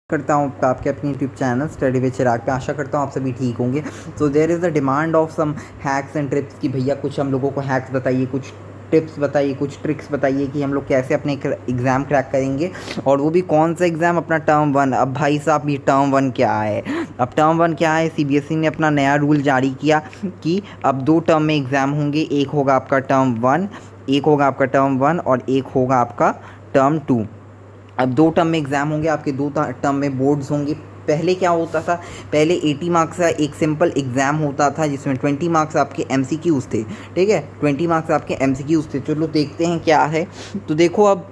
करता हूँ आपके अपने YouTube channel study with Chirag पे। आशा करता हूँ आप सभी ठीक होंगे। तो there is the demand of some hacks and trips कि भैया कुछ हम लोगों को हैक्स बताइए, कुछ टिप्स बताइए, कुछ ट्रिक्स बताइए कि हम लोग कैसे अपने एग्ज़ाम क्रैक करेंगे, और वो भी कौन सा एग्ज़ाम, अपना टर्म वन। अब भाई साहब ये टर्म वन क्या है? अब टर्म वन क्या है, सीबीएसई ने अपना नया रूल जारी किया कि अब 2 टर्म में एग्ज़ाम होंगे। एक होगा आपका टर्म वन, एक होगा आपका टर्म वन और एक होगा आपका टर्म टू। अब 2 टर्म में एग्ज़ाम होंगे आपके, 2 टर्म में बोर्ड्स होंगे। पहले क्या होता था, पहले 80 मार्क्स का एक सिंपल एग्ज़ाम होता था जिसमें 20 मार्क्स आपके एमसीक्यूज़ थे। ठीक है, 20 मार्क्स आपके एमसीक्यूज़ थे। चलो देखते हैं क्या है। तो देखो, अब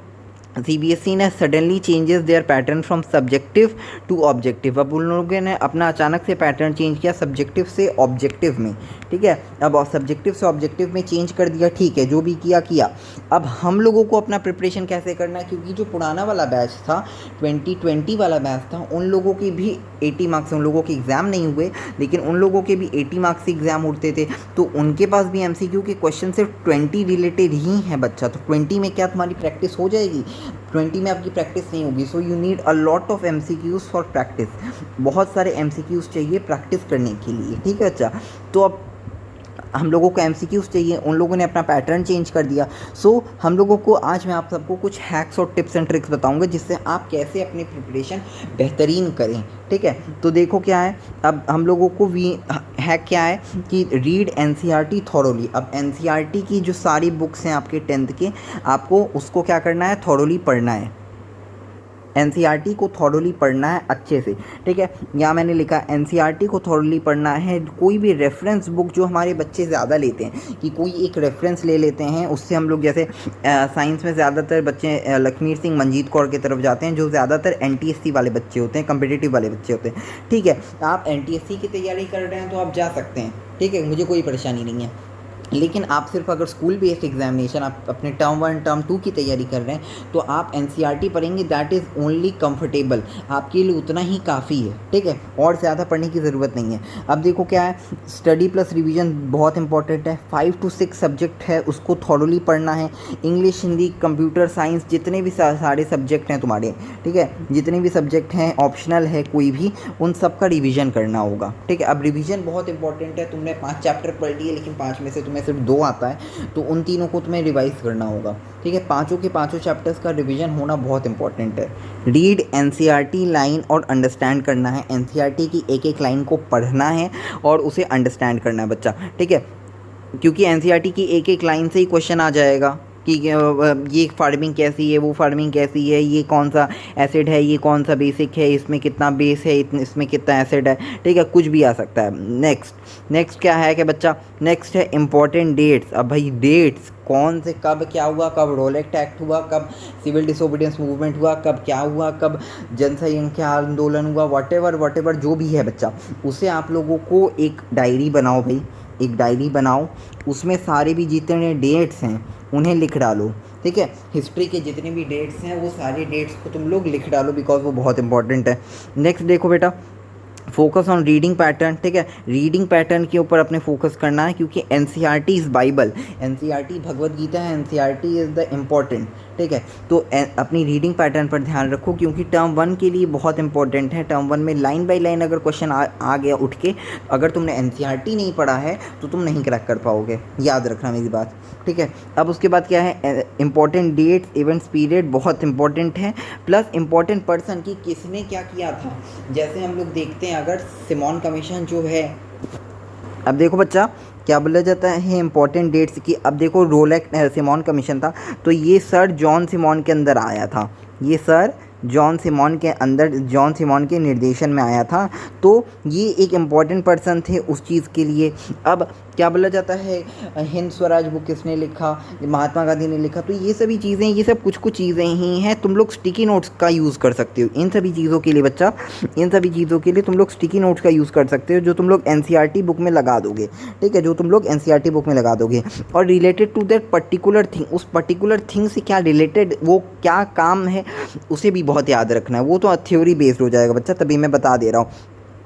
सीबीएसई ने suddenly changes their pattern from subjective to objective. अब उन लोगों ने अपना अचानक से पैटर्न चेंज किया सब्जेक्टिव से ऑब्जेक्टिव में। ठीक है, अब सब्जेक्टिव से ऑब्जेक्टिव में चेंज कर दिया। ठीक है, जो भी किया किया। अब हम लोगों को अपना प्रिपरेशन कैसे करना है, क्योंकि जो पुराना वाला बैच था, 2020 वाला बैच था, उन लोगों की भी 80 मार्क्स, उन लोगों के एग्ज़ाम नहीं हुए लेकिन उन लोगों के भी 80 मार्क्स से एग्ज़ाम उठते थे। तो उनके पास भी एमसीक्यू के क्वेश्चन सिर्फ 20 रिलेटेड ही हैं बच्चा। तो 20 में क्या तुम्हारी प्रैक्टिस हो जाएगी? 20 में आपकी प्रैक्टिस नहीं होगी। So you need a lot of MCQs for practice. बहुत सारे एमसीक्यूज़ चाहिए प्रैक्टिस करने के लिए। ठीक है बच्चा, तो अब हम लोगों को एमसीक्यूज़ चाहिए, उन लोगों ने अपना पैटर्न चेंज कर दिया। सो हम लोगों को आज मैं आप सबको कुछ हैक्स और टिप्स एंड ट्रिक्स बताऊंगा जिससे आप कैसे अपनी प्रिपरेशन बेहतरीन करें। ठीक है, तो देखो क्या है। अब हम लोगों को हैक क्या है कि रीड एनसीईआरटी थॉरोली। अब एनसीईआरटी की जो सारी बुक्स हैं आपके 10th के, आपको उसको क्या करना है, थॉरोली पढ़ना है। एनसीईआरटी को थॉरोली पढ़ना है अच्छे से। ठीक है, यहाँ मैंने लिखा एनसीईआरटी को थॉरोली पढ़ना है। कोई भी रेफरेंस बुक जो हमारे बच्चे ज़्यादा लेते हैं, कि कोई एक रेफरेंस ले लेते हैं, उससे हम लोग जैसे साइंस में ज़्यादातर बच्चे लक्ष्मीर सिंह मंजीत कौर की तरफ जाते हैं, जो ज़्यादातर एनटीएससी वाले बच्चे होते हैं, कम्पिटिटिव वाले बच्चे होते हैं। ठीक है, आप एनटीएससी की तैयारी कर रहे हैं तो आप जा सकते हैं। ठीक है, मुझे कोई परेशानी नहीं है। लेकिन आप सिर्फ अगर स्कूल बेस्ड एग्जामिनेशन, आप अपने टर्म 1 टर्म 2 की तैयारी कर रहे हैं तो आप एनसीईआरटी पढ़ेंगे। दैट इज़ ओनली कंफर्टेबल, आपके लिए उतना ही काफ़ी है। ठीक है, और ज़्यादा पढ़ने की ज़रूरत नहीं है। अब देखो क्या है, स्टडी प्लस रिवीजन बहुत इंपॉर्टेंट है। 5 to 6 सब्जेक्ट है, उसको थॉरोली पढ़ना है। इंग्लिश, हिंदी, कंप्यूटर साइंस, जितने भी सारे सब्जेक्ट हैं तुम्हारे, ठीक है, जितने भी सब्जेक्ट हैं, ऑप्शनल है कोई भी, उन सब का रिवीजन करना होगा। ठीक है, अब रिवीजन बहुत इंपॉर्टेंट है। तुमने 5 चैप्टर पढ़ लिए लेकिन 5 में से तुम्हें सिर्फ 2 आता है, तो उन तीनों को तुम्हें रिवाइज करना होगा। ठीक है, पांचों के पांचों चैप्टर्स का रिवीजन होना बहुत इंपॉर्टेंट है। रीड एनसीईआरटी लाइन और अंडरस्टैंड करना है। एनसीईआरटी की एक एक लाइन को पढ़ना है और उसे अंडरस्टैंड करना है बच्चा। ठीक है, क्योंकि एनसीईआरटी की एक एक लाइन से ही क्वेश्चन आ जाएगा कि ये फार्मिंग कैसी है, वो फार्मिंग कैसी है, ये कौन सा एसिड है, ये कौन सा बेसिक है, इसमें कितना बेस है, इसमें कितना एसिड है। ठीक है, कुछ भी आ सकता है। नेक्स्ट क्या है कि बच्चा, नेक्स्ट है इंपॉर्टेंट डेट्स। अब भाई डेट्स कौन से, कब क्या हुआ, कब रोलेक्ट एक्ट हुआ, कब सिविल डिसोबीडियंस मूवमेंट हुआ, कब क्या हुआ, कब जनसंख्या आंदोलन हुआ, वटेवर जो भी है बच्चा, उसे आप लोगों को एक डायरी बनाओ भाई, एक डायरी बनाओ, उसमें सारे भी जितने डेट्स हैं उन्हें लिख डालो। ठीक है, हिस्ट्री के जितने भी डेट्स हैं वो सारे डेट्स को तुम लोग लिख डालो, बिकॉज वो बहुत इंपॉर्टेंट है। नेक्स्ट देखो बेटा, फोकस ऑन रीडिंग पैटर्न। ठीक है, रीडिंग पैटर्न के ऊपर अपने फोकस करना है, क्योंकि NCERT is Bible, NCERT Bhagavad Gita है, एनसीईआरटी इज़ द इम्पॉर्टेंट। ठीक है, तो अपनी रीडिंग पैटर्न पर ध्यान रखो, क्योंकि टर्म 1 के लिए बहुत इंपॉर्टेंट है। टर्म 1 में लाइन बाय लाइन अगर क्वेश्चन आ गया उठ के, अगर तुमने एनसीईआरटी नहीं पढ़ा है तो तुम नहीं क्रैक कर पाओगे, याद रखना मेरी बात। ठीक है, अब उसके बाद क्या है, इंपॉर्टेंट डेट्स, इवेंट्स, पीरियड बहुत इंपॉर्टेंट है, प्लस इंपॉर्टेंट पर्सन की किसने क्या किया था। जैसे हम लोग देखते हैं, अगर सिमोन कमीशन जो है, अब देखो बच्चा क्या बोला जाता है इंपॉर्टेंट डेट्स की। अब देखो रोलेक्ट सिमोन कमीशन था, तो ये सर जॉन सिमोन के अंदर आया था, ये सर जॉन सिमोन के अंदर, जॉन सिमोन के निर्देशन में आया था। तो ये एक इम्पॉर्टेंट पर्सन थे उस चीज़ के लिए। अब क्या बोला जाता है, हिंद स्वराज बुक किसने लिखा, महात्मा गांधी ने लिखा। तो ये सभी चीज़ें, ये सब कुछ चीज़ें ही हैं। तुम लोग स्टिकी नोट्स का यूज़ कर सकते हो इन सभी चीज़ों के लिए बच्चा, इन सभी चीज़ों के लिए तुम लोग स्टिकी नोट्स का यूज़ कर सकते हो, जो तुम लोग एनसीईआरटी बुक में लगा दोगे। ठीक है, जो तुम लोग एनसीईआरटी बुक में लगा दोगे, और related to that particular thing, उस पर्टिकुलर थिंग से क्या रिलेटेड, वो क्या काम है, उसे भी बहुत याद रखना है। वो तो थ्योरी बेस्ड हो जाएगा बच्चा, तभी मैं बता दे रहा हूँ।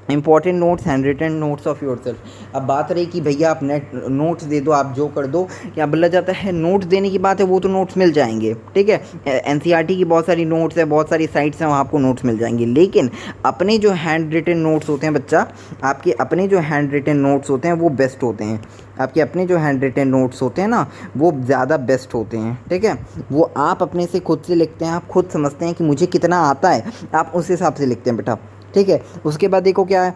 Important notes, hand written notes of yourself. अब बात रही कि भैया आप नेट नोट्स दे दो, आप जो कर दो, क्या बोला जाता है, नोट्स देने की बात है वो तो नोट्स मिल जाएंगे, ठीक है। एनसीईआरटी की बहुत सारी नोट्स है, बहुत सारी साइट्स हैं, वहाँ आपको नोट्स मिल जाएंगे। लेकिन अपने जो हैंड रिटन नोट्स होते हैं बच्चा, आपके अपने जो हैंड रिटन नोट्स होते हैं वो बेस्ट होते हैं। आपके अपने जो हैंड रिटन नोट्स होते हैं ना, वो ज़्यादा बेस्ट होते हैं, ठीक है। वो आप अपने से खुद से लिखते हैं, आप खुद समझते हैं कि मुझे कितना आता है, आप उस हिसाब से लिखते हैं बेटा, ठीक है। उसके बाद देखो क्या है,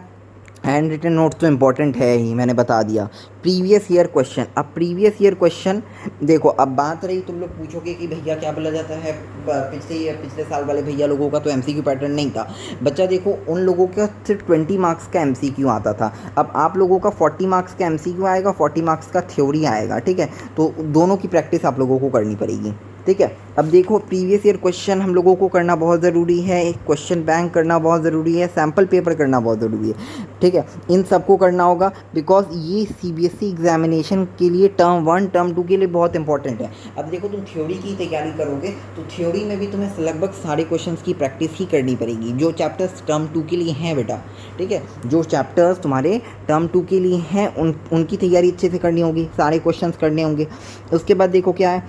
हैंड रिटन नोट्स तो इंपॉर्टेंट है ही, मैंने बता दिया। प्रीवियस ईयर क्वेश्चन, अब प्रीवियस ईयर क्वेश्चन देखो, अब बात रही, तुम लोग पूछोगे कि भैया क्या बोला जाता है, पिछले साल वाले भैया लोगों का तो एमसीक्यू पैटर्न नहीं था बच्चा। देखो उन लोगों का सिर्फ 20 मार्क्स का एमसीक्यू आता था, अब आप लोगों का 40 मार्क्स का एमसीक्यू आएगा, 40 मार्क्स का थ्योरी आएगा, ठीक है। तो दोनों की प्रैक्टिस आप लोगों को करनी पड़ेगी, ठीक है। अब देखो प्रीवियस ईयर क्वेश्चन हम लोगों को करना बहुत ज़रूरी है, एक क्वेश्चन बैंक करना बहुत ज़रूरी है, सैम्पल पेपर करना बहुत ज़रूरी है, ठीक है। इन सबको करना होगा, बिकॉज ये सीबीएसई एग्जामिनेशन के लिए टर्म 1 टर्म 2 के लिए बहुत इंपॉर्टेंट है। अब देखो तुम थ्योरी की तैयारी करोगे तो थ्योरी में भी तुम्हें लगभग सारे क्वेश्चंस की प्रैक्टिस ही करनी पड़ेगी, जो चैप्टर्स टर्म 2 के लिए हैं बेटा, ठीक है। जो चैप्टर्स तुम्हारे टर्म 2 के लिए हैं उनकी तैयारी अच्छे से करनी होगी, सारे क्वेश्चन करने होंगे। उसके बाद देखो क्या है,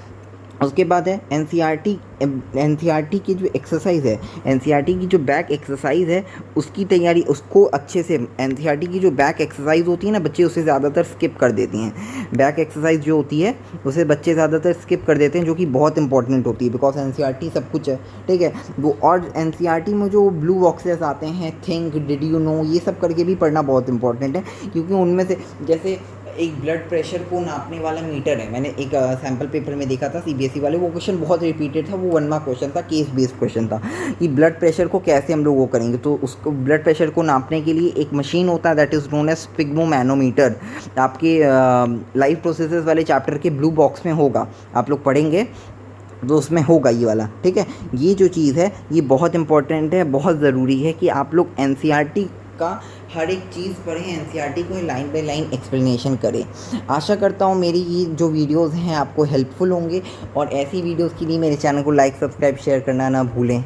उसके बाद है एनसीईआरटी की जो एक्सरसाइज है, एनसीईआरटी की जो बैक एक्सरसाइज है उसकी तैयारी, उसको अच्छे से, एनसीईआरटी की जो बैक एक्सरसाइज होती है ना, बच्चे उसे ज़्यादातर स्किप कर देती हैं। बैक एक्सरसाइज जो होती है उसे बच्चे ज़्यादातर स्किप कर देते हैं, जो कि बहुत इंपॉर्टेंट होती है, बिकॉज एनसीईआरटी सब कुछ है, ठीक है वो। और एनसीईआरटी में जो ब्लू बॉक्सेस आते हैं, थिंक, डिड यू नो, ये सब करके भी पढ़ना बहुत इंपॉर्टेंट है, क्योंकि उनमें से जैसे एक ब्लड प्रेशर को नापने वाला मीटर है, मैंने एक सैम्पल पेपर में देखा था सीबीएसई वाले, वो क्वेश्चन बहुत रिपीटेड था, वो 1 मार्क क्वेश्चन था, केस बेस्ड क्वेश्चन था कि ब्लड प्रेशर को कैसे हम लोग वो करेंगे। तो उसको ब्लड प्रेशर को नापने के लिए एक मशीन होता है, दैट इज़ नोन एज स्पिग्मोमैनोमीटर। आपके लाइफ प्रोसेसेस वाले चैप्टर के ब्लू बॉक्स में होगा, आप लोग पढ़ेंगे तो उसमें होगा ये वाला, ठीक है। ये जो चीज़ है ये बहुत इंपॉर्टेंट है, बहुत ज़रूरी है कि आप लोग एनसीईआरटी का हर एक चीज़ पढ़ें, एनसीईआरटी को लाइन बाय लाइन एक्सप्लेनेशन करें। आशा करता हूँ मेरी ये जो वीडियोज़ हैं आपको हेल्पफुल होंगे, और ऐसी वीडियोज़ के लिए मेरे चैनल को लाइक, सब्सक्राइब, शेयर करना ना भूलें।